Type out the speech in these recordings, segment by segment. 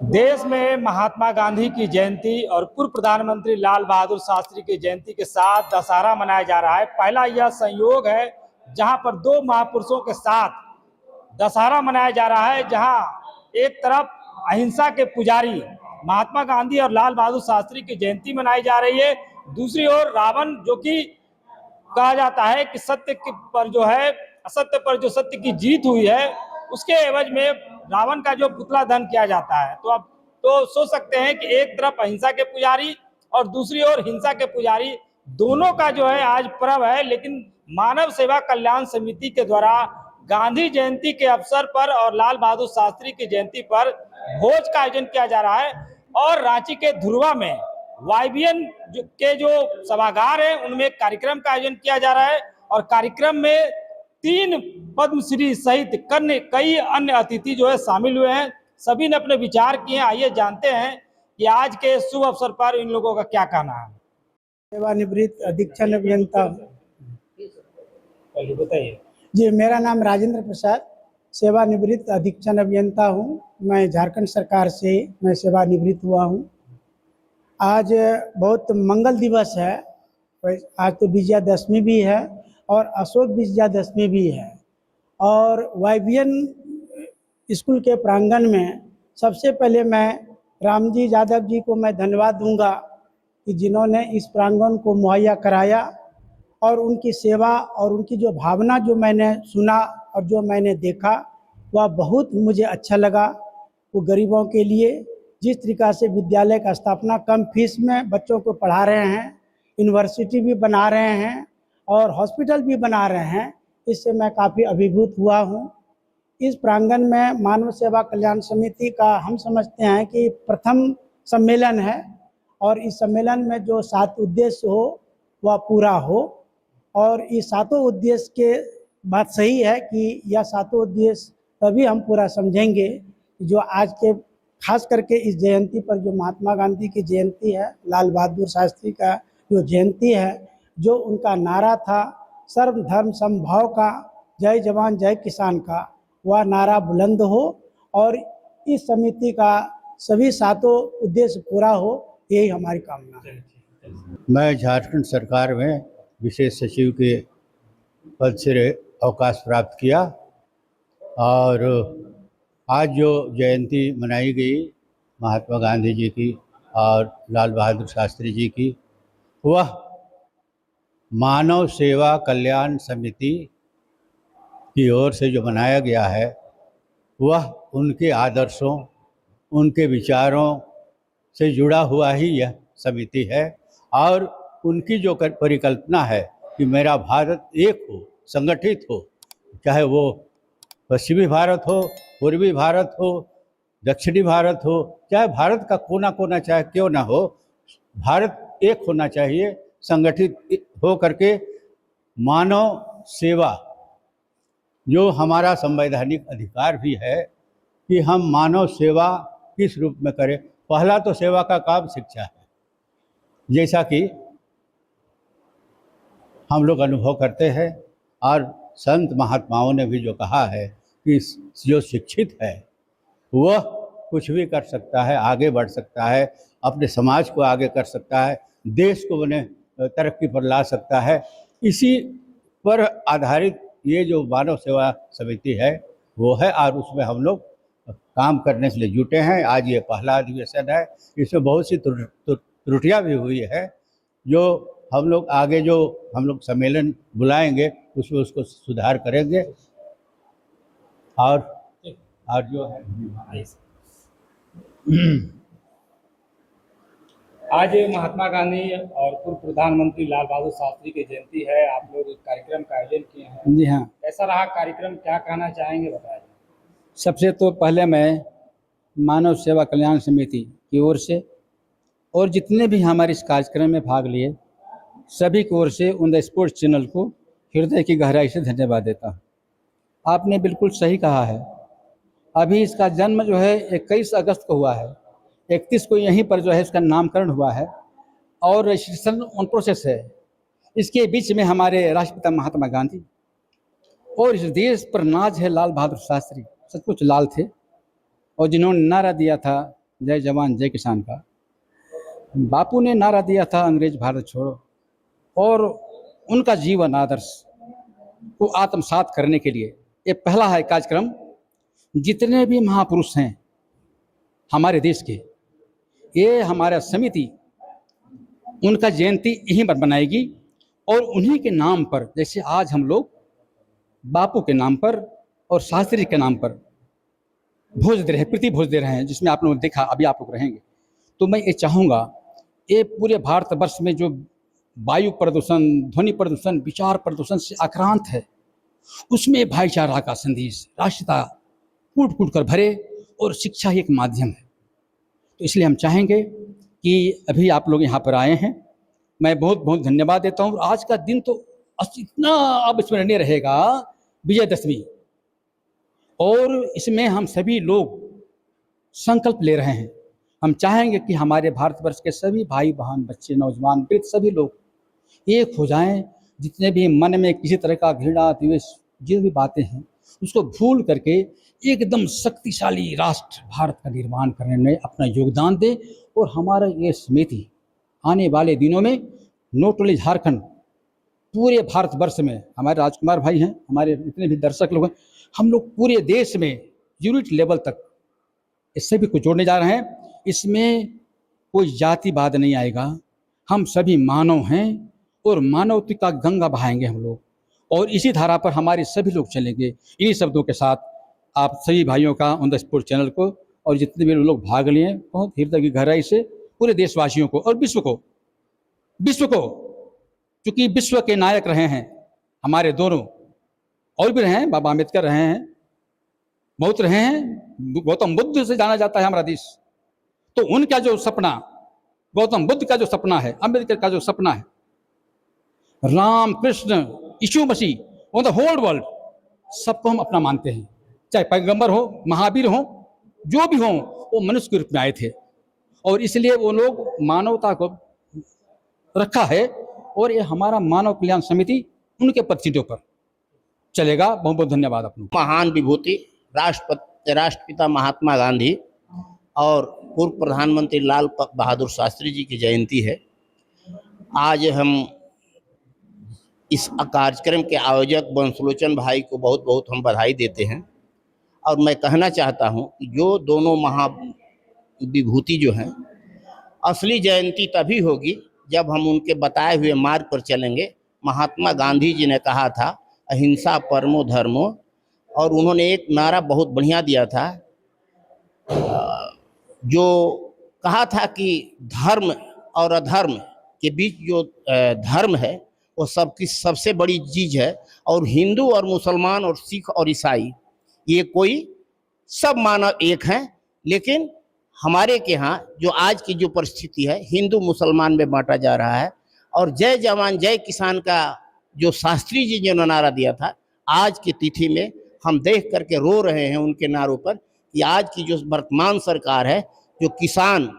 देश में महात्मा गांधी की जयंती और पूर्व प्रधानमंत्री लाल बहादुर शास्त्री की जयंती के साथ दशहरा मनाया जा रहा है। पहला यह संयोग है जहां पर दो महापुरुषों के साथ दशहरा मनाया जा रहा है, जहां एक तरफ अहिंसा के पुजारी महात्मा गांधी और लाल बहादुर शास्त्री की जयंती मनाई जा रही है, दूसरी ओर रावण, जो कि कहा जाता है कि सत्य पर जो है असत्य पर जो सत्य की जीत हुई है, उसके एवज में रावण का जो पुतला दहन किया जाता है। तो अब तो सोच सकते हैं कि एक तरफ अहिंसा के पुजारी और दूसरी ओर हिंसा के पुजारी, दोनों का जो है आज पर्व है। लेकिन मानव सेवा कल्याण समिति के द्वारा गांधी जयंती के अवसर पर और लाल बहादुर शास्त्री की जयंती पर भोज का आयोजन किया जा रहा है और रांची के धुरवा में वाईबीएन के जो सभागार है उनमें एक कार्यक्रम का आयोजन किया जा रहा है और कार्यक्रम में 3 पद्मश्री सहित कई अन्य अतिथि जो है शामिल हुए हैं। सभी ने अपने विचार किए। आइए जानते हैं कि आज के शुभ अवसर पर इन लोगों का क्या कहना है। सेवानिवृत्त अधीक्षण अभियंता। बताइए जी, मेरा नाम राजेंद्र प्रसाद, सेवानिवृत्त अधीक्षण अभियंता हूँ। मैं झारखंड सरकार से मैं सेवानिवृत्त हुआ हूँ। आज बहुत मंगल दिवस है। आज तो विजयादशमी भी है और अशोक विजयादशमी भी है। और वाईबीएन स्कूल के प्रांगण में सबसे पहले मैं रामजी यादव जी को मैं धन्यवाद दूंगा कि जिन्होंने इस प्रांगण को मुहैया कराया और उनकी सेवा और उनकी जो भावना जो मैंने सुना और जो मैंने देखा वह बहुत मुझे अच्छा लगा। वो गरीबों के लिए जिस तरीक़ा से विद्यालय का स्थापना कम फीस में बच्चों को पढ़ा रहे हैं, यूनिवर्सिटी भी बना रहे हैं और हॉस्पिटल भी बना रहे हैं, इससे मैं काफ़ी अभिभूत हुआ हूँ। इस प्रांगण में मानव सेवा कल्याण समिति का हम समझते हैं कि प्रथम सम्मेलन है और इस सम्मेलन में जो 7 उद्देश्य हो वह पूरा हो। और इस 7 उद्देश्य के बात सही है कि यह 7 उद्देश्य तभी हम पूरा समझेंगे जो आज के खास करके इस जयंती पर जो महात्मा गांधी की जयंती है, लाल बहादुर शास्त्री का जो जयंती है, जो उनका नारा था सर्व धर्म समभाव का, जय जवान जय किसान का, वह नारा बुलंद हो और इस समिति का सभी 7 उद्देश्य पूरा हो, यही हमारी कामना है। मैं झारखंड सरकार में विशेष सचिव के पद से अवकाश प्राप्त किया और आज जो जयंती मनाई गई महात्मा गांधी जी की और लाल बहादुर शास्त्री जी की, वह मानव सेवा कल्याण समिति की ओर से जो मनाया गया है, वह उनके आदर्शों, उनके विचारों से जुड़ा हुआ ही यह समिति है और उनकी जो परिकल्पना है कि मेरा भारत एक हो, संगठित हो, चाहे वो पश्चिमी भारत हो, पूर्वी भारत हो, दक्षिणी भारत हो, चाहे भारत का कोना कोना चाहे क्यों ना हो, भारत एक होना चाहिए, संगठित हो करके मानव सेवा जो हमारा संवैधानिक अधिकार भी है कि हम मानव सेवा किस रूप में करें। पहला तो सेवा का काम शिक्षा है, जैसा कि हम लोग अनुभव करते हैं और संत महात्माओं ने भी जो कहा है कि जो शिक्षित है वह कुछ भी कर सकता है, आगे बढ़ सकता है, अपने समाज को आगे कर सकता है, देश को बने तरक्की पर ला सकता है। इसी पर आधारित ये जो मानव सेवा समिति है वो है और उसमें हम लोग काम करने के लिए जुटे हैं। आज ये पहला अधिवेशन है, इसमें बहुत सी त्रुटियां भी हुई है जो हम लोग आगे जो हम लोग सम्मेलन बुलाएंगे उसमें उसको सुधार करेंगे। और जो है आज महात्मा गांधी और पूर्व प्रधानमंत्री लाल बहादुर शास्त्री की जयंती है, आप लोग एक कार्यक्रम का आयोजन किए हैं। जी हाँ, कैसा रहा कार्यक्रम, क्या कहना चाहेंगे, बताइए। सबसे तो पहले मैं मानव सेवा कल्याण समिति की ओर से और जितने भी हमारे इस कार्यक्रम में भाग लिए सभी की ओर से ऑन द स्पॉट चैनल को हृदय की गहराई से धन्यवाद देता हूँ। आपने बिल्कुल सही कहा है। अभी इसका जन्म जो है 21 अगस्त को हुआ है, 31 को यहीं पर जो है इसका नामकरण हुआ है और रजिस्ट्रेशन ऑन प्रोसेस है। इसके बीच में हमारे राष्ट्रपिता महात्मा गांधी और इस देश पर नाज है लाल बहादुर शास्त्री, सचमुच लाल थे और जिन्होंने नारा दिया था जय जवान जय किसान का बापू ने नारा दिया था अंग्रेज भारत छोड़ो, और उनका जीवन आदर्श को आत्मसात करने के लिए ये पहला है कार्यक्रम। जितने भी महापुरुष हैं हमारे देश के, ये हमारा समिति उनका जयंती यहीं पर बनाएगी, और उन्हीं के नाम पर, जैसे आज हम लोग बापू के नाम पर और शास्त्री के नाम पर भोज दे रहे हैं, प्रीति भोज दे रहे हैं, जिसमें आप लोग देखा, अभी आप लोग रहेंगे। तो मैं ये चाहूँगा, ये पूरे भारतवर्ष में जो वायु प्रदूषण, ध्वनि प्रदूषण, विचार प्रदूषण से आक्रांत है, उसमें भाईचारा का संदेश, राष्ट्रता कूट कूट कर भरे, और शिक्षा ही एक माध्यम है। तो इसलिए हम चाहेंगे कि अभी आप लोग यहाँ पर आए हैं, मैं बहुत बहुत धन्यवाद देता हूँ। आज का दिन तो इतना अब स्मरणीय रहेगा, विजयदशमी, और इसमें हम सभी लोग संकल्प ले रहे हैं। हम चाहेंगे कि हमारे भारतवर्ष के सभी भाई बहन, बच्चे, नौजवान, वृद्ध, सभी लोग एक हो जाएं। जितने भी मन में किसी तरह का घृणा, द्वेष, जो भी बातें हैं, उसको भूल करके एकदम शक्तिशाली राष्ट्र भारत का निर्माण करने में अपना योगदान दें। और हमारा ये समिति आने वाले दिनों में नॉट ओनली झारखंड, पूरे भारतवर्ष में, हमारे राजकुमार भाई हैं, हमारे जितने भी दर्शक लोग हैं, हम लोग पूरे देश में यूनिट लेवल तक इस सभी को जोड़ने जा रहे हैं। इसमें कोई जातिवाद नहीं आएगा, हम सभी मानव हैं, और मानवता का गंगा बहाएंगे हम लोग, और इसी धारा पर हमारे सभी लोग चलेंगे। इन्हीं शब्दों के साथ आप सभी भाइयों का ऑन द स्पॉट चैनल को, और जितने भी लोग भाग लिए, बहुत हृदय की गहराई से पूरे देशवासियों को और विश्व को, क्योंकि विश्व के नायक रहे हैं हमारे दोनों, और भी रहे हैं, बाबा अम्बेडकर रहे हैं, बहुत रहे हैं, गौतम बुद्ध से जाना जाता है हमारा देश। तो उनका जो सपना, गौतम बुद्ध का जो सपना है, अम्बेडकर का जो सपना है, राम कृष्ण यीशु मसीह, ऑन द होल वर्ल्ड, सबको हम अपना मानते हैं। चाहे पैगंबर हो, महावीर हो, जो भी हो, वो मनुष्य के रूप में आए थे, और इसलिए वो लोग मानवता को रखा है, और ये हमारा मानव कल्याण समिति उनके प्रतिनिधियों पर चलेगा। बहुत बहुत धन्यवाद। अपना महान विभूति राष्ट्रपिता महात्मा गांधी और पूर्व प्रधानमंत्री लाल बहादुर शास्त्री जी की जयंती है। आज हम इस कार्यक्रम के आयोजक बंसलोचन भाई को बहुत बहुत हम बधाई देते हैं, और मैं कहना चाहता हूं कि जो दोनों महाविभूति जो हैं, असली जयंती तभी होगी जब हम उनके बताए हुए मार्ग पर चलेंगे। महात्मा गांधी जी ने कहा था, अहिंसा परमो धर्मो, और उन्होंने एक नारा बहुत बढ़िया दिया था, जो कहा था कि धर्म और अधर्म के बीच जो धर्म है वो सबकी सबसे बड़ी चीज़ है, और हिंदू और मुसलमान और सिख और ईसाई, ये कोई सब मानव एक हैं। लेकिन हमारे के यहाँ जो आज की जो परिस्थिति है, हिंदू मुसलमान में बांटा जा रहा है। और जय जवान जय किसान का जो शास्त्री जी ने नारा दिया था, आज की तिथि में हम देख करके रो रहे हैं उनके नारों पर, कि आज की जो वर्तमान सरकार है, जो किसान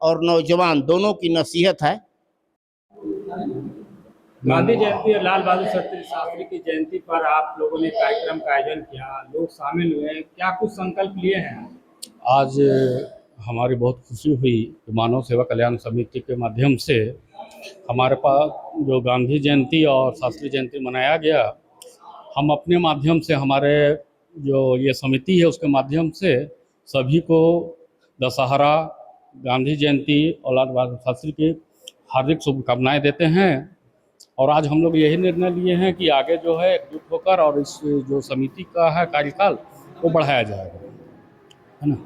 और नौजवान दोनों की नसीहत है। गांधी जयंती और लाल बहादुर शास्त्री की जयंती पर आप लोगों ने कार्यक्रम का आयोजन किया, लोग शामिल हुए, क्या कुछ संकल्प लिए हैं? आज हमारी बहुत खुशी हुई कि मानव सेवा कल्याण समिति के माध्यम से हमारे पास जो गांधी जयंती और शास्त्री जयंती मनाया गया, हम अपने माध्यम से, हमारे जो ये समिति है उसके माध्यम से सभी को दशहरा, गांधी जयंती और लाल बहादुर शास्त्री की हार्दिक शुभकामनाएं देते हैं। और आज हम लोग यही निर्णय लिए हैं कि आगे जो है एकजुट होकर और इस जो समिति का है कार्यकाल वो बढ़ाया जाएगा, है ना।